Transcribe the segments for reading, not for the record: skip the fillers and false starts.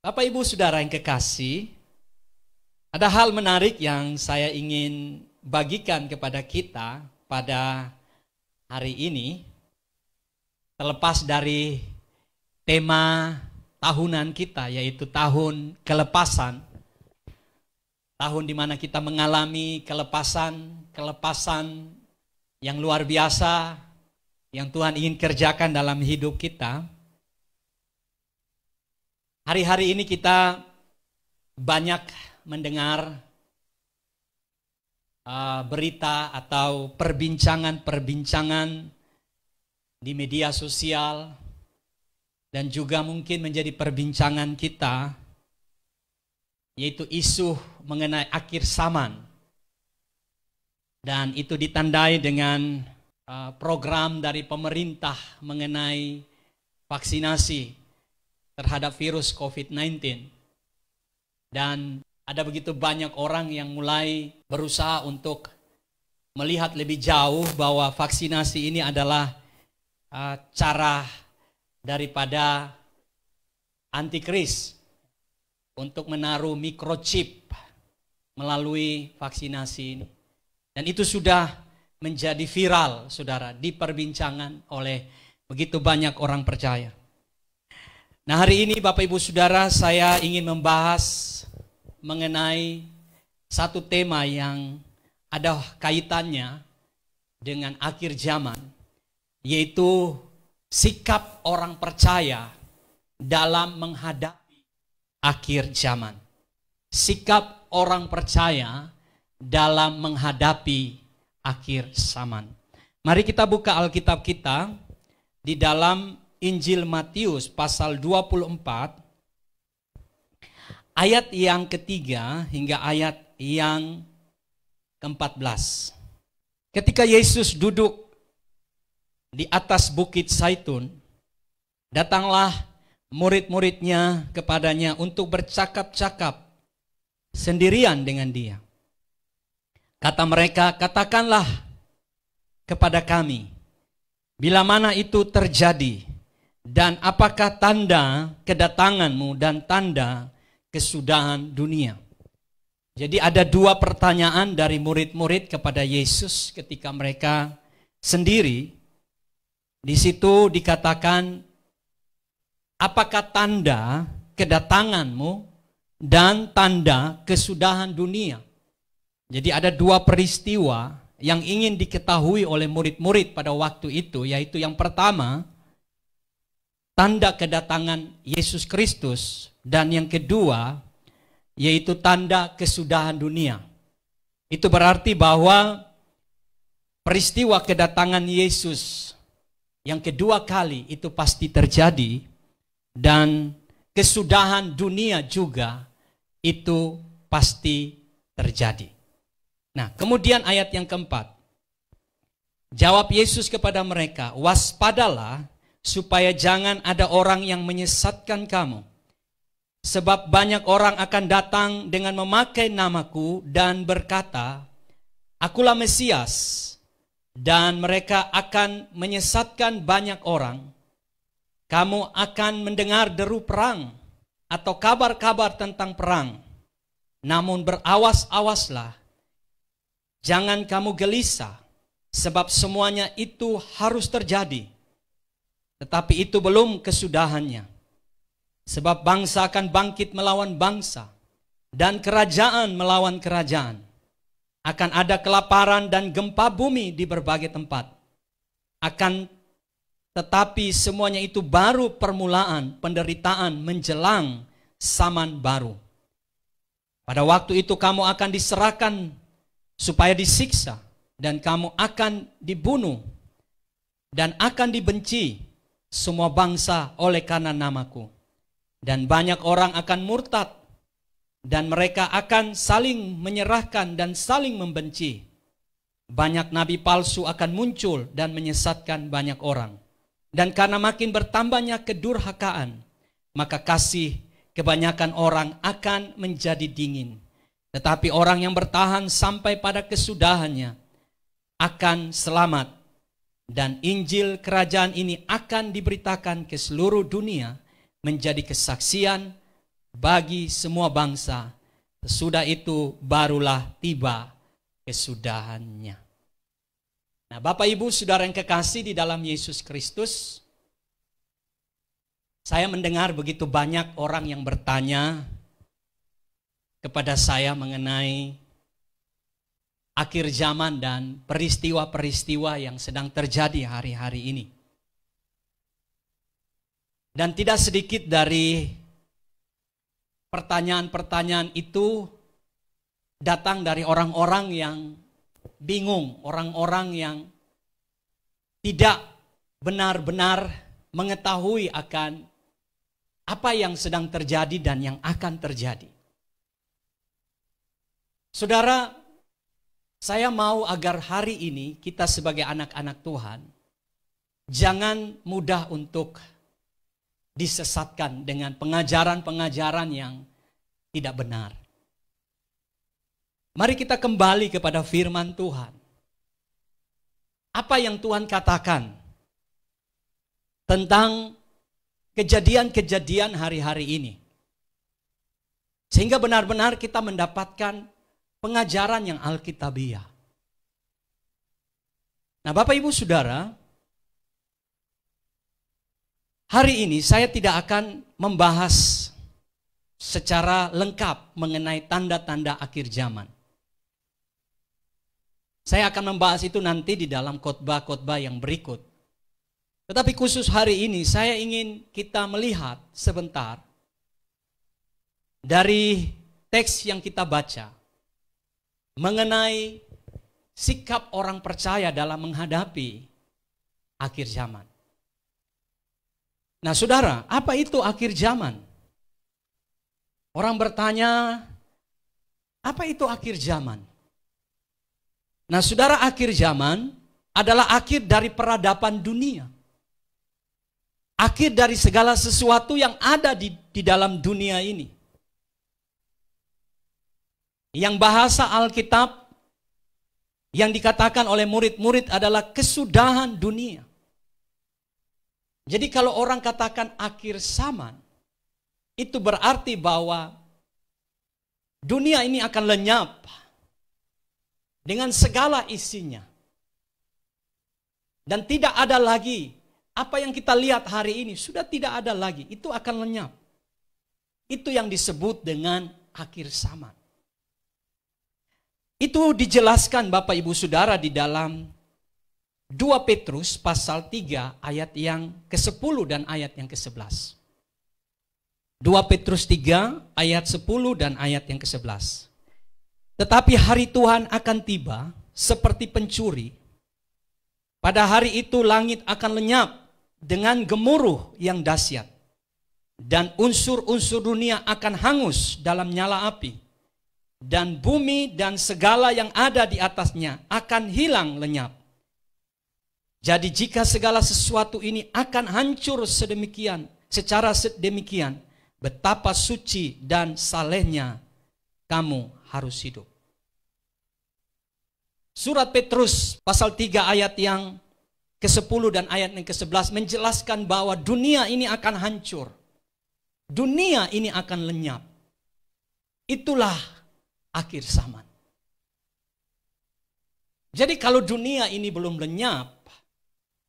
Bapak Ibu Saudara yang kekasih, ada hal menarik yang saya ingin bagikan kepada kita pada hari ini. Terlepas dari tema tahunan kita, yaitu tahun kelepasan. Tahun di mana kita mengalami kelepasan yang luar biasa yang Tuhan ingin kerjakan dalam hidup kita. Hari-hari ini kita banyak mendengar berita atau perbincangan di media sosial dan juga mungkin menjadi perbincangan kita, yaitu isu mengenai akhir zaman. Dan itu ditandai dengan program dari pemerintah mengenai vaksinasi terhadap virus COVID-19. Dan ada begitu banyak orang yang mulai berusaha untuk melihat lebih jauh bahwa vaksinasi ini adalah cara daripada antikris untuk menaruh microchip melalui vaksinasi ini. Dan itu sudah menjadi viral, saudara, diperbincangan oleh begitu banyak orang percaya. Nah, hari ini Bapak Ibu Saudara, saya ingin membahas mengenai satu tema yang ada kaitannya dengan akhir zaman, yaitu sikap orang percaya dalam menghadapi akhir zaman. Sikap orang percaya dalam menghadapi akhir zaman. Mari kita buka Alkitab kita di dalam Injil Matius pasal 24 ayat yang ketiga hingga ayat yang ke-14. Ketika Yesus duduk di atas bukit Zaitun, datanglah murid-muridnya kepadanya untuk bercakap-cakap sendirian dengan dia. Kata mereka, katakanlah kepada kami, bila mana itu terjadi, dan apakah tanda kedatanganmu dan tanda kesudahan dunia? Jadi ada dua pertanyaan dari murid-murid kepada Yesus ketika mereka sendiri. Di situ dikatakan, apakah tanda kedatanganmu dan tanda kesudahan dunia? Jadi ada dua peristiwa yang ingin diketahui oleh murid-murid pada waktu itu, yaitu yang pertama, tanda kedatangan Yesus Kristus, dan yang kedua yaitu tanda kesudahan dunia. Itu berarti bahwa peristiwa kedatangan Yesus yang kedua kali itu pasti terjadi, dan kesudahan dunia juga itu pasti terjadi. Nah, kemudian ayat yang keempat, jawab Yesus kepada mereka, waspadalah supaya jangan ada orang yang menyesatkan kamu. Sebab banyak orang akan datang dengan memakai namaku dan berkata, akulah Mesias. Dan mereka akan menyesatkan banyak orang. Kamu akan mendengar deru perang atau kabar-kabar tentang perang. Namun berawas-awaslah. Jangan kamu gelisah, sebab semuanya itu harus terjadi. Tetapi itu belum kesudahannya. Sebab bangsa akan bangkit melawan bangsa, dan kerajaan melawan kerajaan. Akan ada kelaparan dan gempa bumi di berbagai tempat. Tetapi semuanya itu baru permulaan penderitaan menjelang zaman baru. Pada waktu itu kamu akan diserahkan supaya disiksa, dan kamu akan dibunuh, dan akan dibenci semua bangsa oleh karena namaku. Dan banyak orang akan murtad, dan mereka akan saling menyerahkan dan saling membenci. Banyak nabi palsu akan muncul dan menyesatkan banyak orang. Dan karena makin bertambahnya kedurhakaan, maka kasih kebanyakan orang akan menjadi dingin. Tetapi orang yang bertahan sampai pada kesudahannya akan selamat. Dan Injil kerajaan ini akan diberitakan ke seluruh dunia menjadi kesaksian bagi semua bangsa. Sesudah itu barulah tiba kesudahannya. Nah, Bapak Ibu Saudara yang kekasih di dalam Yesus Kristus, saya mendengar begitu banyak orang yang bertanya kepada saya mengenai akhir zaman dan peristiwa-peristiwa yang sedang terjadi hari-hari ini. Dan tidak sedikit dari pertanyaan-pertanyaan itu datang dari orang-orang yang bingung, orang-orang yang tidak benar-benar mengetahui akan apa yang sedang terjadi dan yang akan terjadi. Saudara, saya mau agar hari ini kita sebagai anak-anak Tuhan jangan mudah untuk disesatkan dengan pengajaran-pengajaran yang tidak benar. Mari kita kembali kepada firman Tuhan. Apa yang Tuhan katakan tentang kejadian-kejadian hari-hari ini. Sehingga benar-benar kita mendapatkan pengajaran yang alkitabiah. Nah, Bapak Ibu Saudara, hari ini saya tidak akan membahas secara lengkap mengenai tanda-tanda akhir zaman. Saya akan membahas itu nanti di dalam khotbah-khotbah yang berikut. Tetapi khusus hari ini saya ingin kita melihat sebentar dari teks yang kita baca mengenai sikap orang percaya dalam menghadapi akhir zaman. Nah, saudara, apa itu akhir zaman? Orang bertanya, apa itu akhir zaman? Nah, saudara, akhir zaman adalah akhir dari peradaban dunia. Akhir dari segala sesuatu yang ada di dalam dunia ini. Yang bahasa Alkitab yang dikatakan oleh murid-murid adalah kesudahan dunia. Jadi kalau orang katakan akhir zaman, itu berarti bahwa dunia ini akan lenyap dengan segala isinya. Dan tidak ada lagi, apa yang kita lihat hari ini sudah tidak ada lagi, itu akan lenyap. Itu yang disebut dengan akhir zaman. Itu dijelaskan Bapak Ibu Saudara di dalam 2 Petrus pasal 3 ayat yang ke-10 dan ayat yang ke-11. 2 Petrus 3 ayat 10 dan ayat yang ke-11. Tetapi hari Tuhan akan tiba seperti pencuri. Pada hari itu langit akan lenyap dengan gemuruh yang dahsyat. Dan unsur-unsur dunia akan hangus dalam nyala api. Dan bumi dan segala yang ada di atasnya akan hilang lenyap. Jadi jika segala sesuatu ini akan hancur secara sedemikian, betapa suci dan salehnya kamu harus hidup. Surat Petrus pasal 3 ayat yang ke-10 dan ayat yang ke-11 menjelaskan bahwa dunia ini akan hancur. Dunia ini akan lenyap. Itulah akhir zaman. Jadi kalau dunia ini belum lenyap,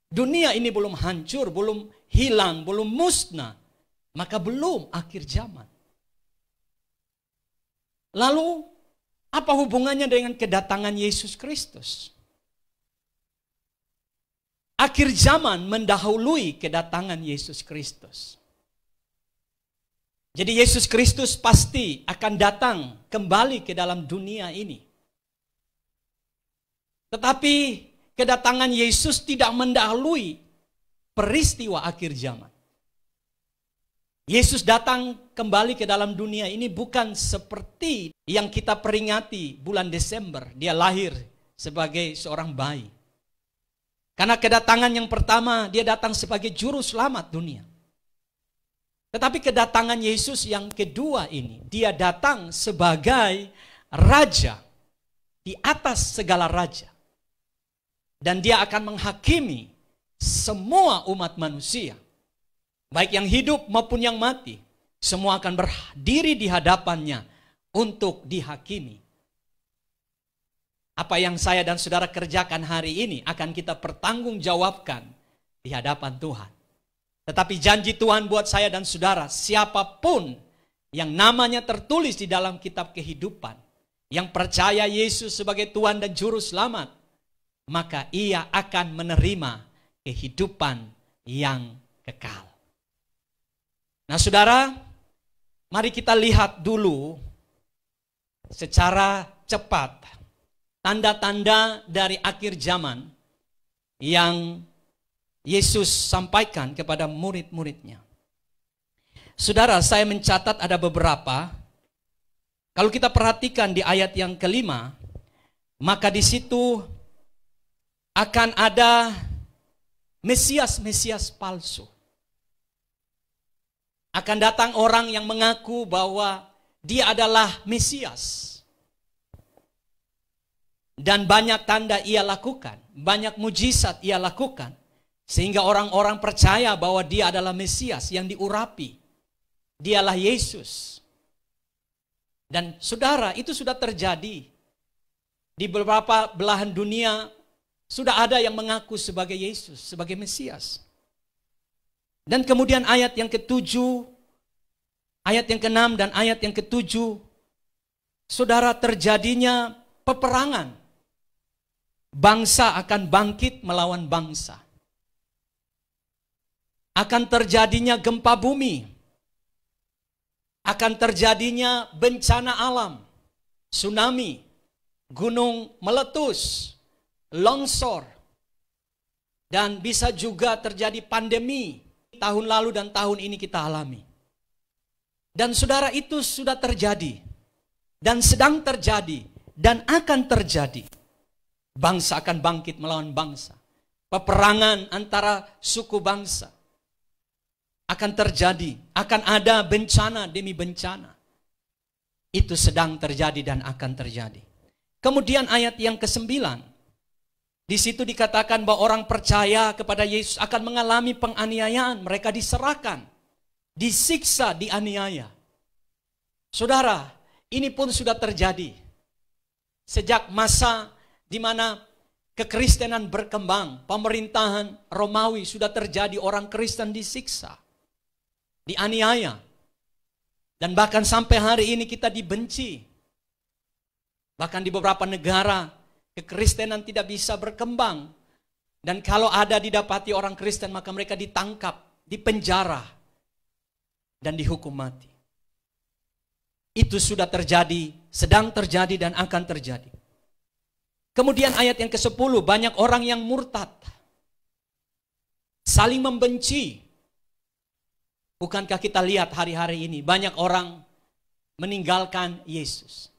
dunia ini belum hancur, belum hilang, belum musnah, maka belum akhir zaman. Lalu, apa hubungannya dengan kedatangan Yesus Kristus? Akhir zaman mendahului kedatangan Yesus Kristus. Jadi Yesus Kristus pasti akan datang kembali ke dalam dunia ini. Tetapi kedatangan Yesus tidak mendahului peristiwa akhir zaman. Yesus datang kembali ke dalam dunia ini bukan seperti yang kita peringati bulan Desember. Dia lahir sebagai seorang bayi. Karena kedatangan yang pertama, dia datang sebagai juru selamat dunia. Tetapi kedatangan Yesus yang kedua ini, dia datang sebagai raja di atas segala raja. Dan dia akan menghakimi semua umat manusia. Baik yang hidup maupun yang mati. Semua akan berdiri di hadapannya untuk dihakimi. Apa yang saya dan saudara kerjakan hari ini akan kita pertanggungjawabkan di hadapan Tuhan. Tetapi janji Tuhan buat saya dan saudara, siapapun yang namanya tertulis di dalam kitab kehidupan, yang percaya Yesus sebagai Tuhan dan Juru Selamat, maka ia akan menerima kehidupan yang kekal. Nah saudara, mari kita lihat dulu secara cepat tanda-tanda dari akhir zaman yang Yesus sampaikan kepada murid-muridnya. Saudara, saya mencatat ada beberapa. Kalau kita perhatikan di ayat yang kelima, maka di situ akan ada Mesias-Mesias palsu. Akan datang orang yang mengaku bahwa dia adalah Mesias. Dan banyak tanda ia lakukan, banyak mujizat ia lakukan. Sehingga orang-orang percaya bahwa dia adalah Mesias yang diurapi. Dialah Yesus. Dan saudara, itu sudah terjadi. Di beberapa belahan dunia sudah ada yang mengaku sebagai Yesus, sebagai Mesias. Dan kemudian ayat yang ke-7, ayat yang ke-6 dan ayat yang ke-7, saudara, terjadinya peperangan. Bangsa akan bangkit melawan bangsa. Akan terjadinya gempa bumi. Akan terjadinya bencana alam, tsunami, gunung meletus, longsor, dan bisa juga terjadi pandemi. Tahun lalu dan tahun ini kita alami. Dan saudara, itu sudah terjadi dan sedang terjadi dan akan terjadi. Bangsa akan bangkit melawan bangsa. Peperangan antara suku bangsa akan terjadi. Akan ada bencana demi bencana. Itu sedang terjadi dan akan terjadi. Kemudian ayat yang ke-9. Di situ dikatakan bahwa orang percaya kepada Yesus akan mengalami penganiayaan. Mereka diserahkan, disiksa, dianiaya. Saudara, ini pun sudah terjadi. Sejak masa di mana kekristenan berkembang, pemerintahan Romawi sudah terjadi, orang Kristen disiksa, dianiaya. Dan bahkan sampai hari ini kita dibenci. Bahkan di beberapa negara, kekristenan tidak bisa berkembang. Dan kalau ada didapati orang Kristen, maka mereka ditangkap, dipenjara, dan dihukum mati. Itu sudah terjadi, sedang terjadi, dan akan terjadi. Kemudian ayat yang ke-10, banyak orang yang murtad. Saling membenci. Bukankah kita lihat hari-hari ini, banyak orang meninggalkan Yesus.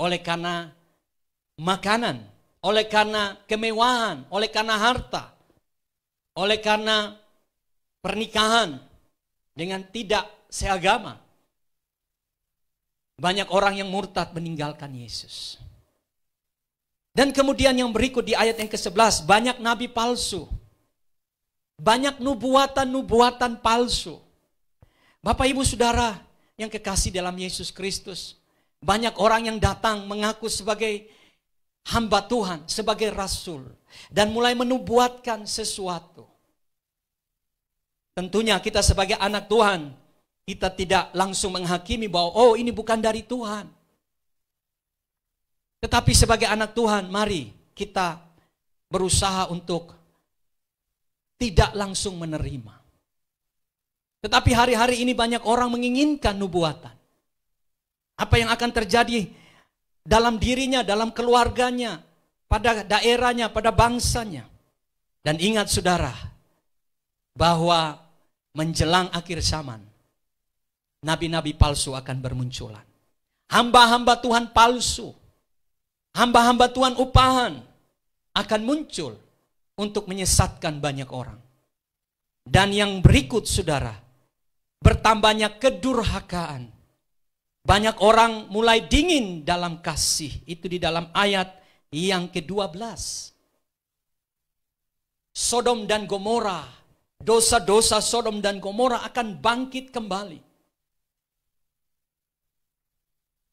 Oleh karena makanan, oleh karena kemewahan, oleh karena harta, oleh karena pernikahan dengan tidak seagama. Banyak orang yang murtad meninggalkan Yesus. Dan kemudian yang berikut di ayat yang ke-11, banyak nabi palsu. Banyak nubuatan-nubuatan palsu. Bapak Ibu Saudara yang kekasih dalam Yesus Kristus, banyak orang yang datang mengaku sebagai hamba Tuhan, sebagai rasul, dan mulai menubuatkan sesuatu. Tentunya kita sebagai anak Tuhan, kita tidak langsung menghakimi bahwa oh ini bukan dari Tuhan. Tetapi sebagai anak Tuhan, mari kita berusaha untuk tidak langsung menerima. Tetapi hari-hari ini banyak orang menginginkan nubuatan. Apa yang akan terjadi dalam dirinya, dalam keluarganya, pada daerahnya, pada bangsanya. Dan ingat saudara, bahwa menjelang akhir zaman, nabi-nabi palsu akan bermunculan. Hamba-hamba Tuhan palsu, hamba-hamba Tuhan upahan akan muncul untuk menyesatkan banyak orang. Dan yang berikut saudara, bertambahnya kedurhakaan. Banyak orang mulai dingin dalam kasih. Itu di dalam ayat yang ke-12. Sodom dan Gomora, dosa-dosa Sodom dan Gomora akan bangkit kembali.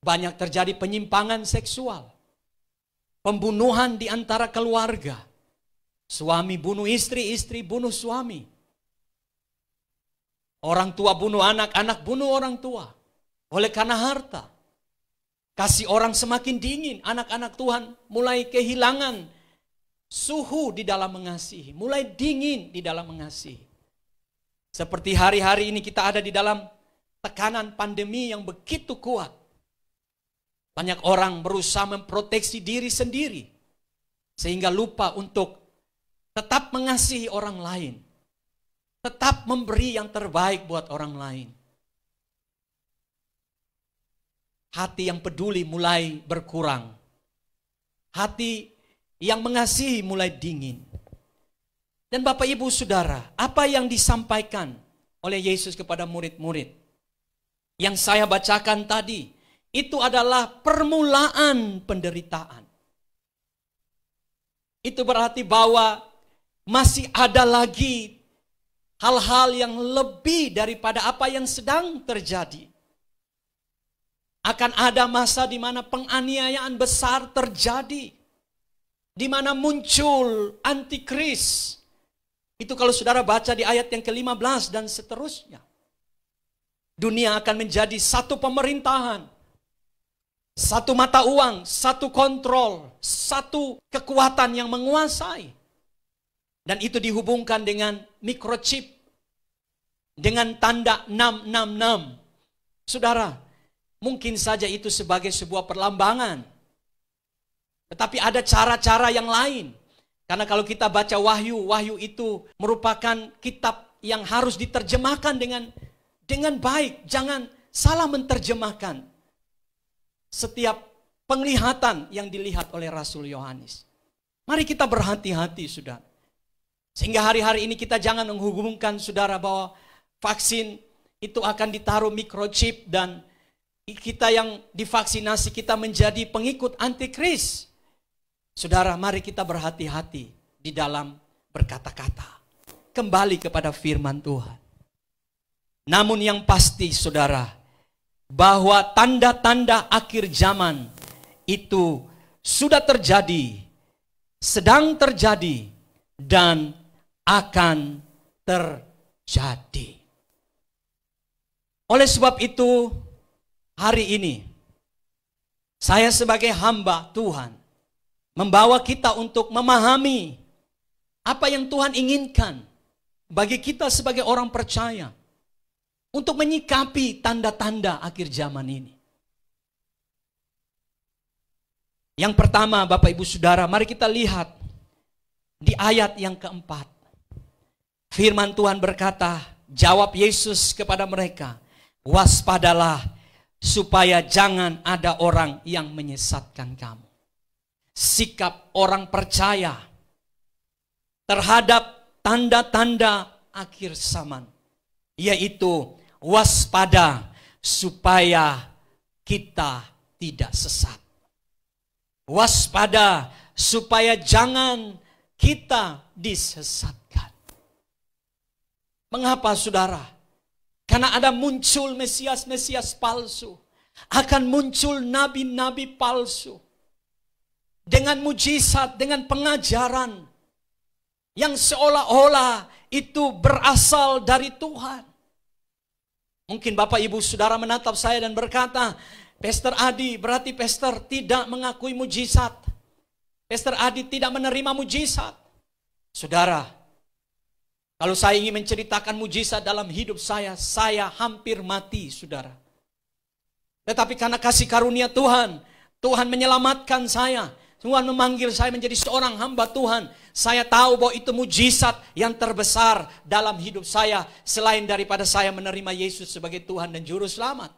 Banyak terjadi penyimpangan seksual, pembunuhan di antara keluarga. Suami bunuh istri, istri bunuh suami. Orang tua bunuh anak, anak bunuh orang tua. Oleh karena harta. Kasih orang semakin dingin. Anak-anak Tuhan mulai kehilangan suhu di dalam mengasihi. Mulai dingin di dalam mengasihi. Seperti hari-hari ini kita ada di dalam tekanan pandemi yang begitu kuat. Banyak orang berusaha memproteksi diri sendiri. Sehingga lupa untuk tetap mengasihi orang lain. Tetap memberi yang terbaik buat orang lain. Hati yang peduli mulai berkurang. Hati yang mengasihi mulai dingin. Dan Bapak Ibu Saudara, apa yang disampaikan oleh Yesus kepada murid-murid yang saya bacakan tadi, itu adalah permulaan penderitaan. Itu berarti bahwa masih ada lagi hal-hal yang lebih daripada apa yang sedang terjadi. Akan ada masa di mana penganiayaan besar terjadi. Di mana muncul antikris. Itu kalau saudara baca di ayat yang ke-15 dan seterusnya. Dunia akan menjadi satu pemerintahan. Satu mata uang, satu kontrol, satu kekuatan yang menguasai. Dan itu dihubungkan dengan microchip. Dengan tanda 666. Saudara, mungkin saja itu sebagai sebuah perlambangan. Tetapi ada cara-cara yang lain. Karena kalau kita baca Wahyu, Wahyu itu merupakan kitab yang harus diterjemahkan dengan baik. Jangan salah menerjemahkan setiap penglihatan yang dilihat oleh Rasul Yohanes. Mari kita berhati-hati, saudara. Sehingga hari-hari ini kita jangan menghubungkan, saudara, bahwa vaksin itu akan ditaruh microchip dan kita yang divaksinasi kita menjadi pengikut antikris. Saudara, mari kita berhati-hati di dalam berkata-kata. Kembali kepada firman Tuhan. Namun yang pasti, saudara, bahwa tanda-tanda akhir zaman itu sudah terjadi, sedang terjadi, dan akan terjadi. Oleh sebab itu, hari ini, saya sebagai hamba Tuhan, membawa kita untuk memahami apa yang Tuhan inginkan bagi kita sebagai orang percaya. Untuk menyikapi tanda-tanda akhir zaman ini. Yang pertama, Bapak Ibu Saudara, mari kita lihat di ayat yang keempat. Firman Tuhan berkata, jawab Yesus kepada mereka, waspadalah supaya jangan ada orang yang menyesatkan kamu. Sikap orang percaya terhadap tanda-tanda akhir zaman, yaitu waspada supaya kita tidak sesat. Waspada supaya jangan kita disesatkan. Mengapa, saudara? Karena ada muncul Mesias-Mesias palsu. Akan muncul nabi-nabi palsu. Dengan mujizat, dengan pengajaran yang seolah-olah itu berasal dari Tuhan. Mungkin Bapak Ibu Saudara menatap saya dan berkata, Pastor Adi, berarti Pastor tidak mengakui mujizat. Pastor Adi tidak menerima mujizat. Saudara, kalau saya ingin menceritakan mujizat dalam hidup saya hampir mati, saudara. Tetapi karena kasih karunia Tuhan, Tuhan menyelamatkan saya. Tuhan memanggil saya menjadi seorang hamba Tuhan. Saya tahu bahwa itu mujizat yang terbesar dalam hidup saya. Selain daripada saya menerima Yesus sebagai Tuhan dan Juru Selamat.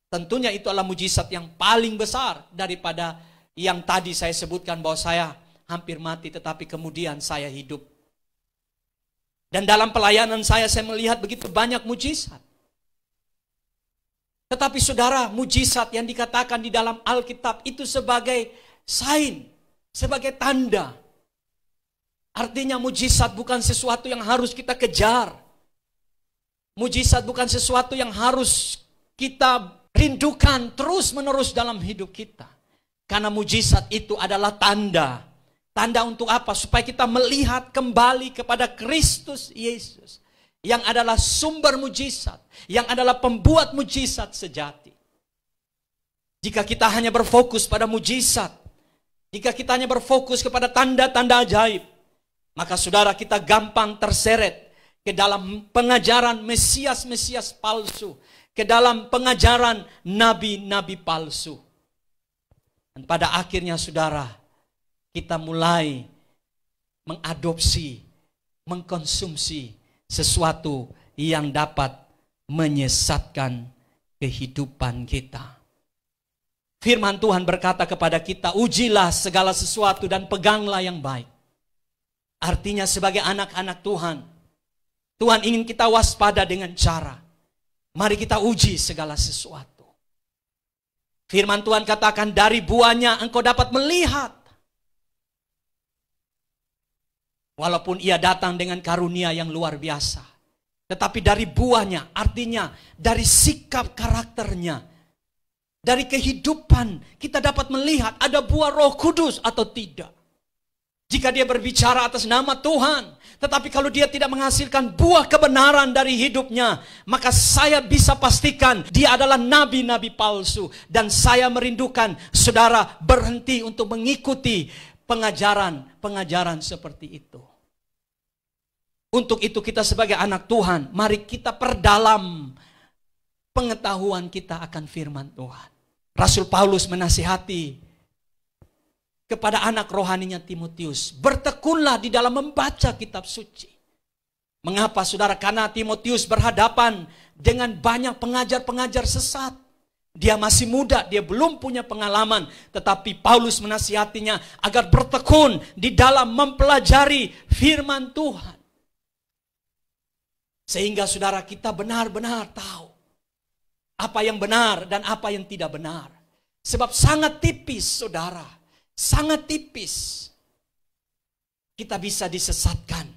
Tentunya itu adalah mujizat yang paling besar daripada yang tadi saya sebutkan bahwa saya hampir mati tetapi kemudian saya hidup. Dan dalam pelayanan saya melihat begitu banyak mujizat. Tetapi saudara, mujizat yang dikatakan di dalam Alkitab itu sebagai sign, sebagai tanda. Artinya mujizat bukan sesuatu yang harus kita kejar. Mujizat bukan sesuatu yang harus kita rindukan terus-menerus dalam hidup kita. Karena mujizat itu adalah tanda. Tanda untuk apa? Supaya kita melihat kembali kepada Kristus Yesus. Yang adalah sumber mujizat. Yang adalah pembuat mujizat sejati. Jika kita hanya berfokus pada mujizat. Jika kita hanya berfokus kepada tanda-tanda ajaib. Maka saudara, kita gampang terseret ke dalam pengajaran Mesias-Mesias palsu. Ke dalam pengajaran nabi-nabi palsu. Dan pada akhirnya saudara, kita mulai mengadopsi, mengkonsumsi sesuatu yang dapat menyesatkan kehidupan kita. Firman Tuhan berkata kepada kita, ujilah segala sesuatu dan peganglah yang baik. Artinya sebagai anak-anak Tuhan, Tuhan ingin kita waspada dengan cara, mari kita uji segala sesuatu. Firman Tuhan katakan, dari buahnya engkau dapat melihat. Walaupun ia datang dengan karunia yang luar biasa. Tetapi dari buahnya, artinya dari sikap karakternya. Dari kehidupan kita dapat melihat ada buah Roh Kudus atau tidak. Jika dia berbicara atas nama Tuhan, tetapi kalau dia tidak menghasilkan buah kebenaran dari hidupnya, maka saya bisa pastikan dia adalah nabi-nabi palsu. Dan saya merindukan saudara berhenti untuk mengikuti pengajaran seperti itu. Untuk itu kita sebagai anak Tuhan, mari kita perdalam pengetahuan kita akan firman Tuhan. Rasul Paulus menasihati kepada anak rohaninya Timotius, bertekunlah di dalam membaca kitab suci. Mengapa saudara? Karena Timotius berhadapan dengan banyak pengajar-pengajar sesat. Dia masih muda, dia belum punya pengalaman. Tetapi Paulus menasihatinya agar bertekun di dalam mempelajari firman Tuhan. Sehingga saudara kita benar-benar tahu apa yang benar dan apa yang tidak benar. Sebab sangat tipis saudara. Sangat tipis kita bisa disesatkan.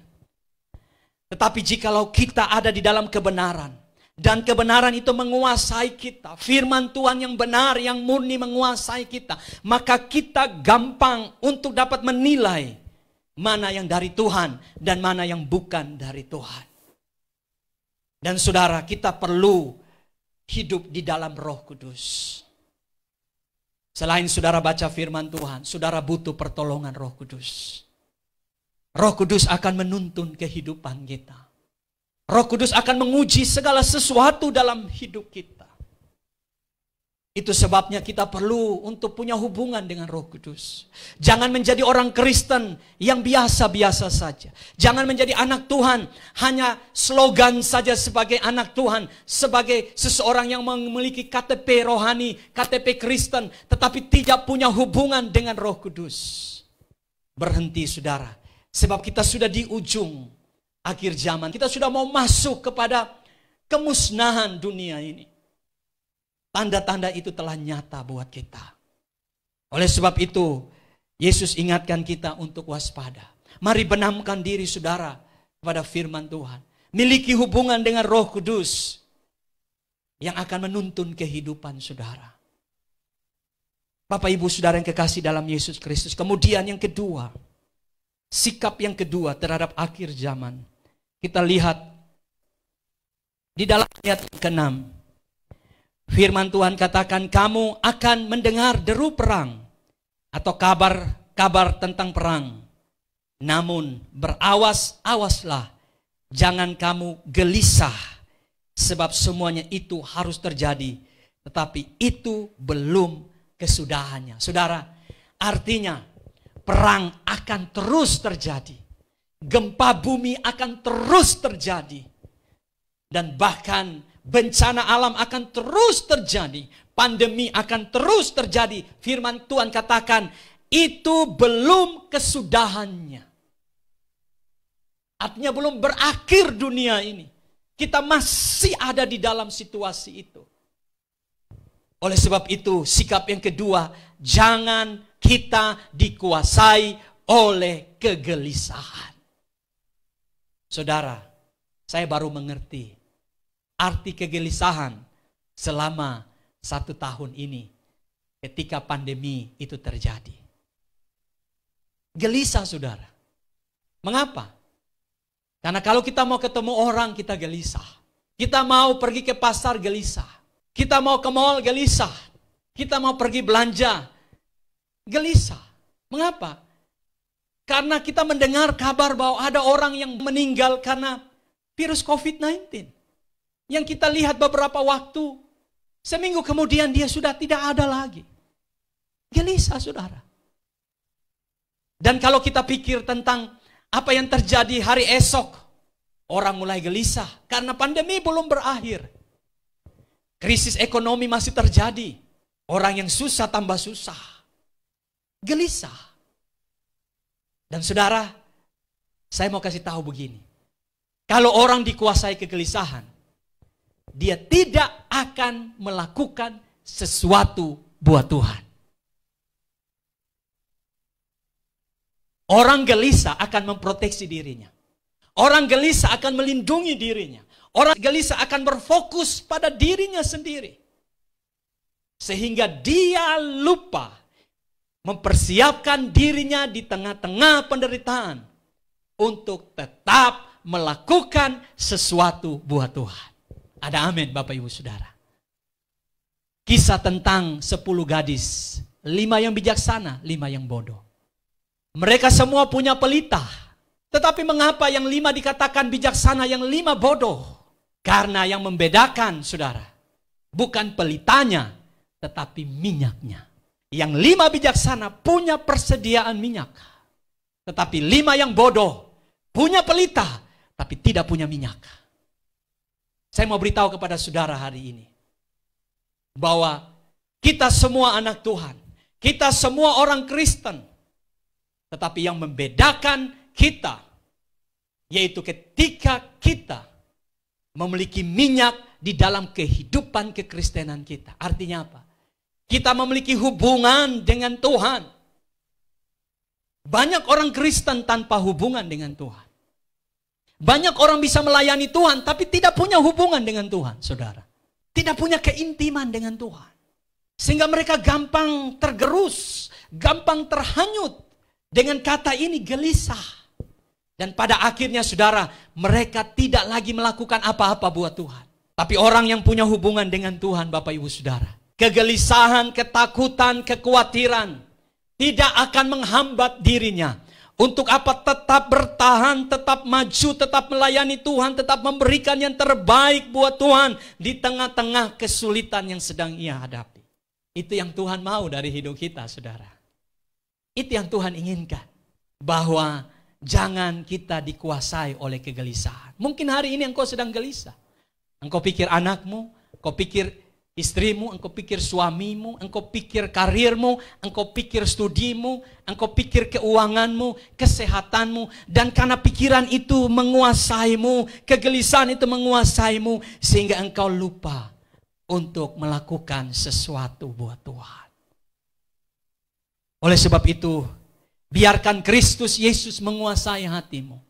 Tetapi jikalau kita ada di dalam kebenaran, dan kebenaran itu menguasai kita, firman Tuhan yang benar, yang murni menguasai kita, maka kita gampang untuk dapat menilai mana yang dari Tuhan dan mana yang bukan dari Tuhan. Dan saudara, kita perlu hidup di dalam Roh Kudus. Selain saudara baca firman Tuhan, saudara butuh pertolongan Roh Kudus. Roh Kudus akan menuntun kehidupan kita. Roh Kudus akan menguji segala sesuatu dalam hidup kita. Itu sebabnya kita perlu untuk punya hubungan dengan Roh Kudus. Jangan menjadi orang Kristen yang biasa-biasa saja. Jangan menjadi anak Tuhan hanya slogan saja sebagai anak Tuhan, sebagai seseorang yang memiliki KTP rohani, KTP Kristen, tetapi tidak punya hubungan dengan Roh Kudus. Berhenti saudara, sebab kita sudah di ujung akhir zaman. Kita sudah mau masuk kepada kemusnahan dunia ini. Tanda-tanda itu telah nyata buat kita. Oleh sebab itu, Yesus ingatkan kita untuk waspada. Mari benamkan diri saudara kepada firman Tuhan. Miliki hubungan dengan Roh Kudus yang akan menuntun kehidupan saudara. Bapak Ibu saudara yang kekasih dalam Yesus Kristus. Kemudian yang kedua, sikap yang kedua terhadap akhir zaman. Kita lihat di dalam ayat ke-6. Firman Tuhan katakan, kamu akan mendengar deru perang atau kabar tentang perang. Namun berawas-awaslah, jangan kamu gelisah, sebab semuanya itu harus terjadi, tetapi itu belum kesudahannya. Saudara, artinya perang akan terus terjadi. Gempa bumi akan terus terjadi. Dan bahkan bencana alam akan terus terjadi. Pandemi akan terus terjadi. Firman Tuhan katakan, itu belum kesudahannya. Artinya belum berakhir dunia ini. Kita masih ada di dalam situasi itu. Oleh sebab itu, sikap yang kedua, jangan kita dikuasai oleh kegelisahan. Saudara, saya baru mengerti arti kegelisahan selama 1 tahun ini ketika pandemi itu terjadi. Gelisah, saudara. Mengapa? Karena kalau kita mau ketemu orang, kita gelisah. Kita mau pergi ke pasar, gelisah. Kita mau ke mall, gelisah. Kita mau pergi belanja, gelisah. Mengapa? Karena kita mendengar kabar bahwa ada orang yang meninggal karena virus COVID-19. Yang kita lihat beberapa waktu, seminggu kemudian dia sudah tidak ada lagi. Gelisah, saudara. Dan kalau kita pikir tentang apa yang terjadi hari esok, orang mulai gelisah karena pandemi belum berakhir. Krisis ekonomi masih terjadi. Orang yang susah tambah susah. Gelisah. Dan saudara, saya mau kasih tahu begini. Kalau orang dikuasai kegelisahan, dia tidak akan melakukan sesuatu buat Tuhan. Orang gelisah akan memproteksi dirinya. Orang gelisah akan melindungi dirinya. Orang gelisah akan berfokus pada dirinya sendiri. Sehingga dia lupa mempersiapkan dirinya di tengah-tengah penderitaan untuk tetap melakukan sesuatu buat Tuhan. Ada amin, Bapak Ibu Saudara. Kisah tentang 10 gadis, 5 yang bijaksana, 5 yang bodoh. Mereka semua punya pelita. Tetapi mengapa yang 5 dikatakan bijaksana, yang 5 bodoh? Karena yang membedakan, saudara, bukan pelitanya, tetapi minyaknya. Yang 5 bijaksana punya persediaan minyak. Tetapi 5 yang bodoh punya pelita, tapi tidak punya minyak. Saya mau beritahu kepada saudara hari ini, bahwa kita semua anak Tuhan, kita semua orang Kristen, tetapi yang membedakan kita, yaitu ketika kita memiliki minyak di dalam kehidupan kekristenan kita. Artinya apa? Kita memiliki hubungan dengan Tuhan. Banyak orang Kristen tanpa hubungan dengan Tuhan. Banyak orang bisa melayani Tuhan, tapi tidak punya hubungan dengan Tuhan, saudara. Tidak punya keintiman dengan Tuhan. Sehingga mereka gampang tergerus, gampang terhanyut dengan kata ini, gelisah. Dan pada akhirnya, saudara, mereka tidak lagi melakukan apa-apa buat Tuhan. Tapi orang yang punya hubungan dengan Tuhan, Bapak Ibu Saudara, kegelisahan, ketakutan, kekhawatiran tidak akan menghambat dirinya. Untuk apa? Tetap bertahan, tetap maju, tetap melayani Tuhan, tetap memberikan yang terbaik buat Tuhan di tengah-tengah kesulitan yang sedang ia hadapi. Itu yang Tuhan mau dari hidup kita, saudara. Itu yang Tuhan inginkan. Bahwa jangan kita dikuasai oleh kegelisahan. Mungkin hari ini engkau sedang gelisah. Engkau pikir anakmu, engkau pikir istrimu, engkau pikir suamimu, engkau pikir karirmu, engkau pikir studimu, engkau pikir keuanganmu, kesehatanmu. Dan karena pikiran itu menguasaimu, kegelisahan itu menguasaimu, sehingga engkau lupa untuk melakukan sesuatu buat Tuhan. Oleh sebab itu, biarkan Kristus Yesus menguasai hatimu.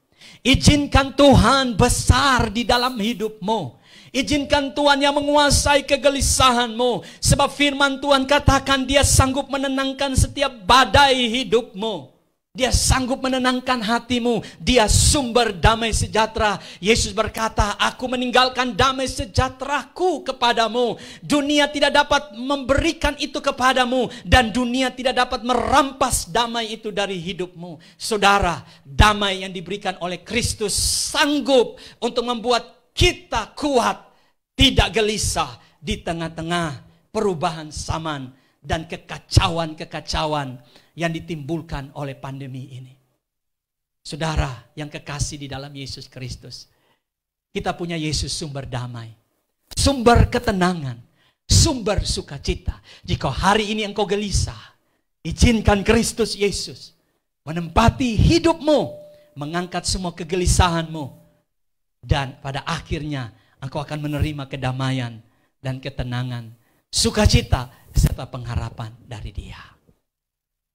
Izinkan Tuhan besar di dalam hidupmu. Izinkan Tuhan yang menguasai kegelisahanmu. Sebab firman Tuhan katakan dia sanggup menenangkan setiap badai hidupmu. Dia sanggup menenangkan hatimu. Dia sumber damai sejahtera. Yesus berkata, aku meninggalkan damai sejahteraku kepadamu. Dunia tidak dapat memberikan itu kepadamu. Dan dunia tidak dapat merampas damai itu dari hidupmu. Saudara, damai yang diberikan oleh Kristus sanggup untuk membuat kita kuat, tidak gelisah di tengah-tengah perubahan zaman dan kekacauan-kekacauan yang ditimbulkan oleh pandemi ini. Saudara yang kekasih di dalam Yesus Kristus, kita punya Yesus sumber damai, sumber ketenangan, sumber sukacita. Jika hari ini engkau gelisah, izinkan Kristus Yesus menempati hidupmu, mengangkat semua kegelisahanmu, dan pada akhirnya engkau akan menerima kedamaian dan ketenangan, sukacita, serta pengharapan dari Dia.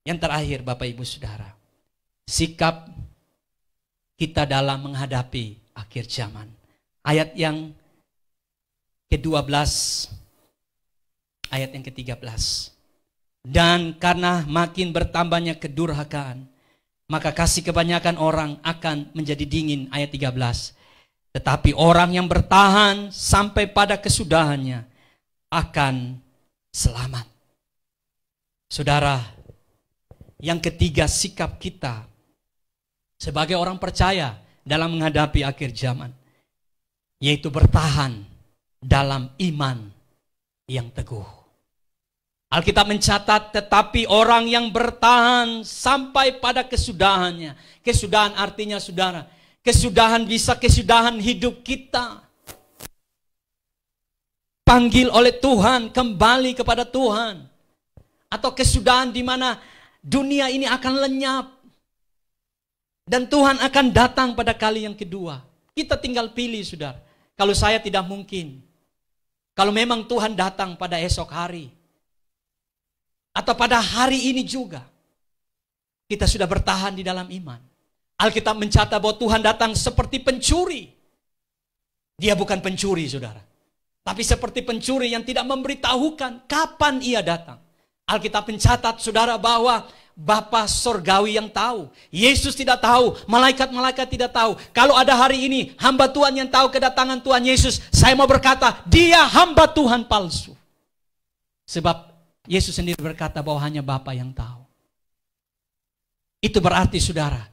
Yang terakhir, Bapak Ibu Saudara, sikap kita dalam menghadapi akhir zaman. Ayat yang ke-12, ayat yang ke-13. Dan karena makin bertambahnya kedurhakaan, maka kasih kebanyakan orang akan menjadi dingin. Ayat 13. Tetapi orang yang bertahan sampai pada kesudahannya akan selamat. Saudara, yang ketiga sikap kita sebagai orang percaya dalam menghadapi akhir zaman, yaitu bertahan dalam iman yang teguh. Alkitab mencatat, tetapi orang yang bertahan sampai pada kesudahannya. Kesudahan artinya, saudara, kesudahan bisa kesudahan hidup kita. Panggil oleh Tuhan, kembali kepada Tuhan. Atau kesudahan di mana dunia ini akan lenyap. Dan Tuhan akan datang pada kali yang kedua. Kita tinggal pilih, saudara. Kalau saya tidak mungkin. Kalau memang Tuhan datang pada esok hari. Atau pada hari ini juga. Kita sudah bertahan di dalam iman. Alkitab mencatat bahwa Tuhan datang seperti pencuri. Dia bukan pencuri, saudara. Tapi seperti pencuri yang tidak memberitahukan kapan ia datang. Alkitab mencatat, saudara, bahwa Bapa Sorgawi yang tahu. Yesus tidak tahu, malaikat-malaikat tidak tahu. Kalau ada hari ini hamba Tuhan yang tahu kedatangan Tuhan Yesus, saya mau berkata, dia hamba Tuhan palsu. Sebab Yesus sendiri berkata bahwa hanya Bapa yang tahu. Itu berarti, saudara,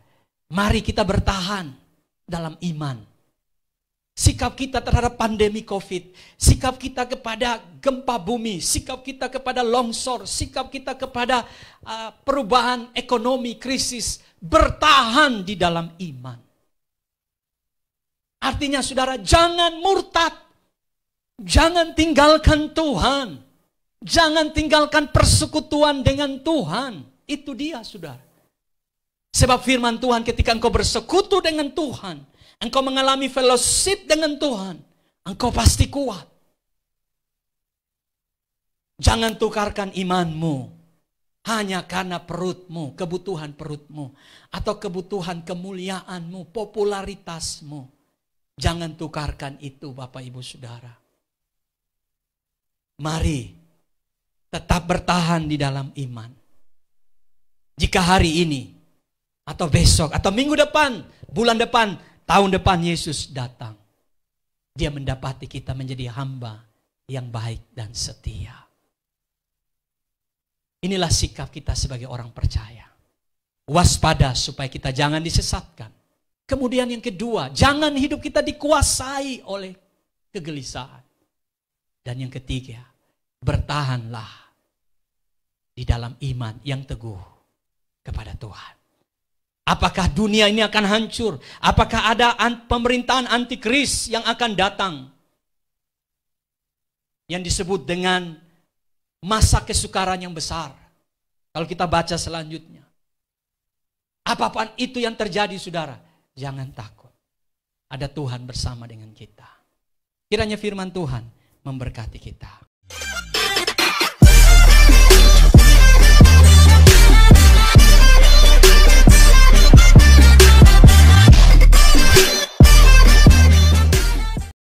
mari kita bertahan dalam iman. Sikap kita terhadap pandemi COVID, sikap kita kepada gempa bumi, sikap kita kepada longsor, sikap kita kepada perubahan ekonomi, krisis, bertahan di dalam iman. Artinya, saudara, jangan murtad, jangan tinggalkan Tuhan, jangan tinggalkan persekutuan dengan Tuhan. Itu dia, saudara. Sebab firman Tuhan, ketika engkau bersekutu dengan Tuhan, engkau mengalami fellowship dengan Tuhan, engkau pasti kuat. Jangan tukarkan imanmu hanya karena perutmu, kebutuhan perutmu, atau kebutuhan kemuliaanmu, popularitasmu. Jangan tukarkan itu, Bapak Ibu Saudara. Mari tetap bertahan di dalam iman. Jika hari ini, atau besok, atau minggu depan, bulan depan, tahun depan Yesus datang, dia mendapati kita menjadi hamba yang baik dan setia. Inilah sikap kita sebagai orang percaya. Waspada supaya kita jangan disesatkan. Kemudian yang kedua, jangan hidup kita dikuasai oleh kegelisahan. Dan yang ketiga, bertahanlah di dalam iman yang teguh kepada Tuhan. Apakah dunia ini akan hancur? Apakah ada pemerintahan antikris yang akan datang? Yang disebut dengan masa kesukaran yang besar. Kalau kita baca selanjutnya. Apapun itu yang terjadi, saudara, jangan takut. Ada Tuhan bersama dengan kita. Kiranya firman Tuhan memberkati kita.